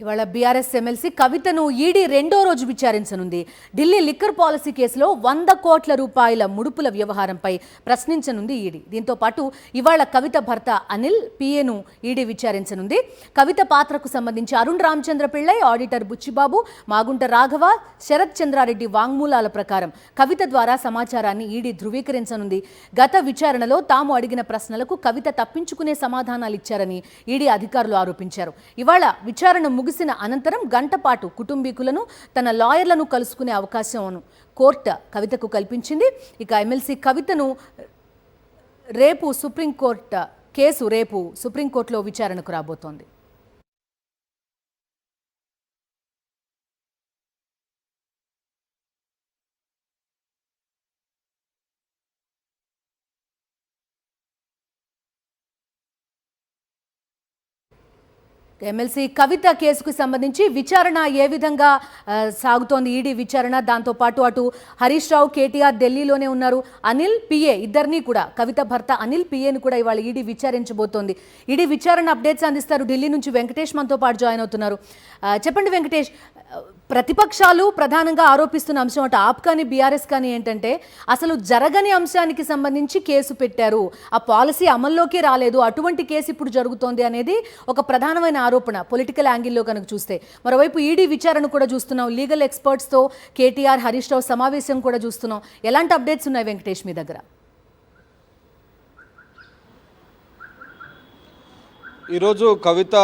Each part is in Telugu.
ఇవాళ బీఆర్ఎస్ ఎమ్మెల్సీ కవితను ఈడీ రెండో రోజు విచారించనుంది. ఢిల్లీ లిక్కర్ పాలసీ కేసులో 100 కోట్ల రూపాయల ముడుపుల వ్యవహారంపై ప్రశ్నించనుంది ఈడీ. దీంతో పాటు ఇవాళ కవిత భర్త అనిల్ పిఏను ఈడీ విచారించనుంది. కవిత పాత్రకు సంబంధించి అరుణ్ రామచంద్ర పిళ్ళై, ఆడిటర్ బుచ్చిబాబు, మాగుంట రాఘవ, శరత్ చంద్రారెడ్డి వాంగ్మూలాల ప్రకారం కవిత ద్వారా సమాచారాన్ని ఈడీ ధృవీకరించనుంది. గత విచారణలో తాము అడిగిన ప్రశ్నలకు కవిత తప్పించుకునే సమాధానాలు ఇచ్చారని ఈడీ అధికారులు ఆరోపించారు. ఇవాళ విచారణ ముగిసిన అనంతరం గంట పాటు కుటుంబీకులను, తన లాయర్లను కలుసుకునే అవకాశం కోర్టు కవితకు కల్పించింది. ఇక ఎమ్మెల్సీ కవితను రేపు సుప్రీంకోర్టులో విచారణకు రాబోతోంది. ఎమ్మెల్సీ కవిత కేసుకు సంబంధించి విచారణ ఏ విధంగా సాగుతోంది? ఈడీ విచారణ, దాంతోపాటు అటు హరీష్ రావు, కేటీఆర్ ఢిల్లీలోనే ఉన్నారు. అనిల్ పిఏ ఇద్దరిని కూడా, కవిత భర్త అనిల్ పిఏని కూడా ఇవాళ ఈడీ విచారించబోతోంది. ఈడీ విచారణ అప్డేట్స్ అందిస్తారు ఢిల్లీ నుంచి వెంకటేష్ మనతో పాటు జాయిన్ అవుతున్నారు. చెప్పండి వెంకటేష్, ప్రతిపక్షాలు ప్రధానంగా ఆరోపిస్తున్న అంశం అటు ఆప్ కానీ బీఆర్ఎస్ కానీ ఏంటంటే అసలు జరగని అంశానికి సంబంధించి కేసు పెట్టారు, ఆ పాలసీ అమల్లోకి రాలేదు, అటువంటి కేసు ఇప్పుడు జరుగుతోంది అనేది ఒక ప్రధానమైన ఆరోపణ పొలిటికల్ యాంగిల్లో కనుక చూస్తే. మరోవైపు ఈడీ విచారణ కూడా చూస్తున్నాం, లీగల్ ఎక్స్పర్ట్స్తో కేటీఆర్ హరీష్ రావు సమావేశం కూడా చూస్తున్నాం. ఎలాంటి అప్డేట్స్ ఉన్నాయి వెంకటేష్ మీ దగ్గర? ఈరోజు కవిత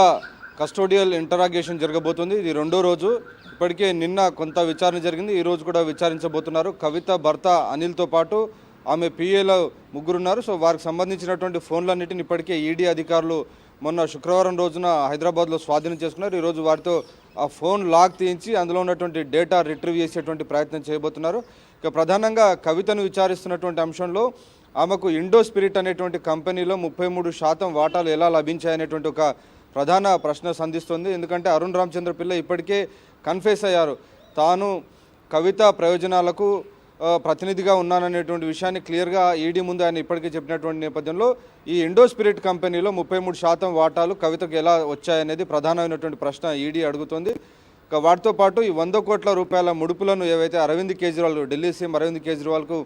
కస్టోడియల్ ఇంటరాగేషన్ జరగబోతుంది. ఇది రెండో రోజు. ఇప్పటికే నిన్న కొంత విచారణ జరిగింది, ఈరోజు కూడా విచారించబోతున్నారు. కవిత భర్త అనిల్తో పాటు ఆమె పిఏలో ముగ్గురున్నారు. సో వారికి సంబంధించినటువంటి ఫోన్లన్నింటిని ఇప్పటికే ఈడీ అధికారులు మొన్న శుక్రవారం రోజున హైదరాబాద్లో స్వాధీనం చేసుకున్నారు. ఈరోజు వారితో ఆ ఫోన్ లాక్ తీయించి అందులో ఉన్నటువంటి డేటా రిట్రీవ్ చేసేటువంటి ప్రయత్నం చేయబోతున్నారు. ఇక ప్రధానంగా కవితను విచారిస్తున్నటువంటి అంశంలో ఆమెకు ఇండో స్పిరిట్ అనేటువంటి కంపెనీలో 33% వాటాలు ఎలా లభించాయనేటువంటి ఒక ప్రధాన ప్రశ్న సంధిస్తుంది. ఎందుకంటే అరుణ్ రామచంద్ర పిల్ల ఇప్పటికే కన్ఫెస్ అయ్యారు, తాను కవిత ప్రయోజనాలకు ప్రతినిధిగా ఉన్నాననేటువంటి విషయాన్ని క్లియర్గా ఈడీ ముందు ఆయన ఇప్పటికే చెప్పినటువంటి నేపథ్యంలో ఈ ఇండో స్పిరిట్ కంపెనీలో 33% వాటాలు కవితకు ఎలా వచ్చాయనేది ప్రధానమైనటువంటి ప్రశ్న ఈడీ అడుగుతుంది. వాటితో పాటు ఈ 100 కోట్ల రూపాయల ముడుపులను ఏవైతే అరవింద్ కేజ్రీవాల్, ఢిల్లీ సీఎం అరవింద్ కేజ్రీవాల్కు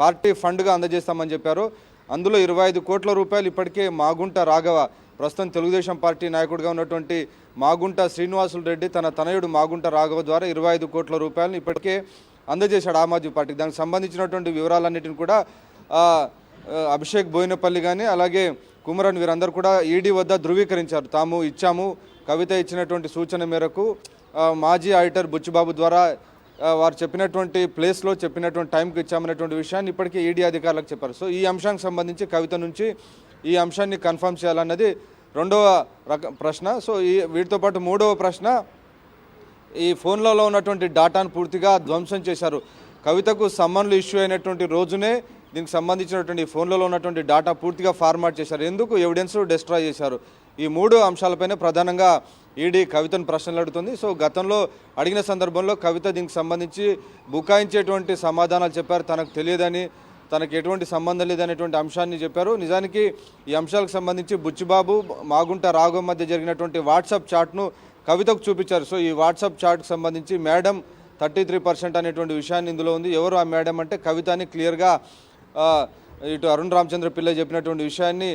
పార్టీ ఫండ్గా అందజేస్తామని చెప్పారో అందులో 25 కోట్ల రూపాయలు ఇప్పటికే మాగుంట రాఘవ, ప్రస్తుతం తెలుగుదేశం పార్టీ నాయకుడిగా ఉన్నటువంటి మాగుంట శ్రీనివాసులు రెడ్డి తన తనయుడు మాగుంట రాఘవ ద్వారా 25 కోట్ల రూపాయలను ఇప్పటికే అందజేశాడు ఆమ్ ఆద్మీ పార్టీకి. దానికి సంబంధించినటువంటి వివరాలన్నిటిని కూడా అభిషేక్ బోయినపల్లి కానీ అలాగే కుమరన్ వీరందరూ కూడా ఈడీ వద్ద ధృవీకరించారు. తాము ఇచ్చాము, కవిత ఇచ్చినటువంటి సూచన మేరకు మాజీ ఆడిటర్ బుచ్చిబాబు ద్వారా వారు చెప్పినటువంటి ప్లేస్లో చెప్పినటువంటి టైంకి ఇచ్చామనేటువంటి విషయాన్ని ఇప్పటికే ఈడీ అధికారులకు చెప్పారు. సో ఈ అంశానికి సంబంధించి కవిత నుంచి ఈ అంశాన్ని కన్ఫర్మ్ చేయాలన్నది రెండవ ప్రశ్న. సో వీటితో పాటు మూడవ ప్రశ్న, ఈ ఫోన్లలో ఉన్నటువంటి డాటాను పూర్తిగా ధ్వంసం చేశారు. కవితకు సమ్మన్లు ఇష్యూ అయినటువంటి రోజునే దీనికి సంబంధించినటువంటి ఫోన్లలో ఉన్నటువంటి డాటా పూర్తిగా ఫార్మాట్ చేశారు. ఎందుకు? ఎవిడెన్స్ డిస్ట్రాయ్ చేశారు. ఈ మూడు అంశాలపైన ప్రధానంగా ఈడీ కవితను ప్రశ్నలు అడుగుతుంది. సో గతంలో అడిగిన సందర్భంలో కవిత దీనికి సంబంధించి బుకాయించేటువంటి సమాధానాలు చెప్పారు, తనకు తెలియదని, తనకు ఎటువంటి సంబంధం లేదనేటువంటి అంశాన్ని చెప్పారు. నిజానికి ఈ అంశాలకు సంబంధించి బుచ్చిబాబు, మాగుంట రాఘవ మధ్య జరిగినటువంటి వాట్సాప్ చాట్ను కవితకు చూపించారు. సో ఈ వాట్సాప్ చాట్కు సంబంధించి మేడం 33% అనేటువంటి విషయాన్ని ఇందులో ఉంది. ఎవరు ఆ మేడం అంటే కవిత అని క్లియర్గా ఇటు అరుణ్ రామచంద్ర పిల్ల చెప్పినటువంటి విషయాన్ని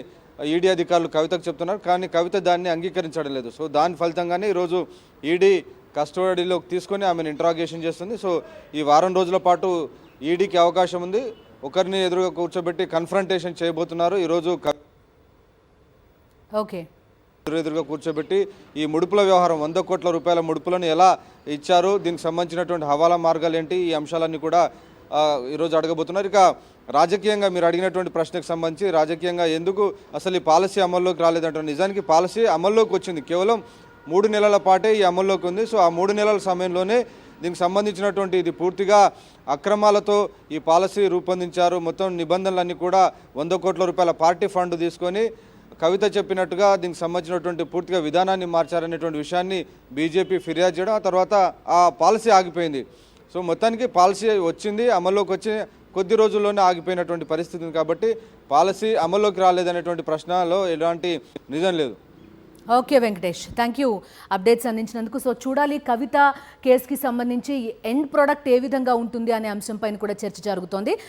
ఈడీ అధికారులు కవితకు చెప్తున్నారు. కానీ కవిత దాన్ని అంగీకరించడం లేదు. సో దాని ఫలితంగానే ఈరోజు ఈడీ కస్టడీలోకి తీసుకొని ఆమెను ఇంట్రాగేషన్ చేస్తుంది. సో ఈ వారం రోజుల పాటు ఈడీకి అవకాశం ఉంది. ఒకరిని ఎదురుగా కూర్చోబెట్టి కన్ఫ్రంటేషన్ చేయబోతున్నారు. ఈరోజు ఎదురుగా కూర్చోబెట్టి ఈ ముడుపుల వ్యవహారం 100 కోట్ల రూపాయల ముడుపులను ఎలా ఇచ్చారు, దీనికి సంబంధించినటువంటి హవాలా మార్గాలు ఏంటి, ఈ అంశాలన్నీ కూడా ఈరోజు అడగబోతున్నారు. ఇక రాజకీయంగా మీరు అడిగినటువంటి ప్రశ్నకు సంబంధించి రాజకీయంగా ఎందుకు అసలు ఈ పాలసీ అమల్లోకి రాలేదంటారు? నిజానికి పాలసీ అమల్లోకి వచ్చింది, కేవలం 3 నెలల పాటే ఈ అమల్లోకి ఉంది. సో ఆ 3 నెలల సమయంలోనే దీనికి సంబంధించినటువంటి ఇది పూర్తిగా అక్రమాలతో ఈ పాలసీ రూపొందించారు. మొత్తం నిబంధనలన్నీ కూడా 100 కోట్ల రూపాయల పార్టీ ఫండ్ తీసుకొని కవిత చెప్పినట్టుగా దీనికి సంబంధించినటువంటి పూర్తిగా విధానాన్ని మార్చారనేటువంటి విషయాన్ని బీజేపీ ఫిర్యాదు చేయడం, ఆ తర్వాత ఆ పాలసీ ఆగిపోయింది. సో మొత్తానికి పాలసీ వచ్చింది, అమల్లోకి వచ్చి కొద్ది రోజుల్లోనే ఆగిపోయినటువంటి పరిస్థితి ఉంది. కాబట్టి పాలసీ అమల్లోకి రాలేదనేటువంటి ప్రశ్నలో ఎలాంటి నిజం లేదు. Okay Venkatesh, thank you updates అందించినందుకు. సో చూడాలి కవిత కేసుకి సంబంధించి ఎండ్ ప్రోడక్ట్ ఏ విధంగా ఉంటుంది అనే అంశంపైన కూడా చర్చ జరుగుతోంది.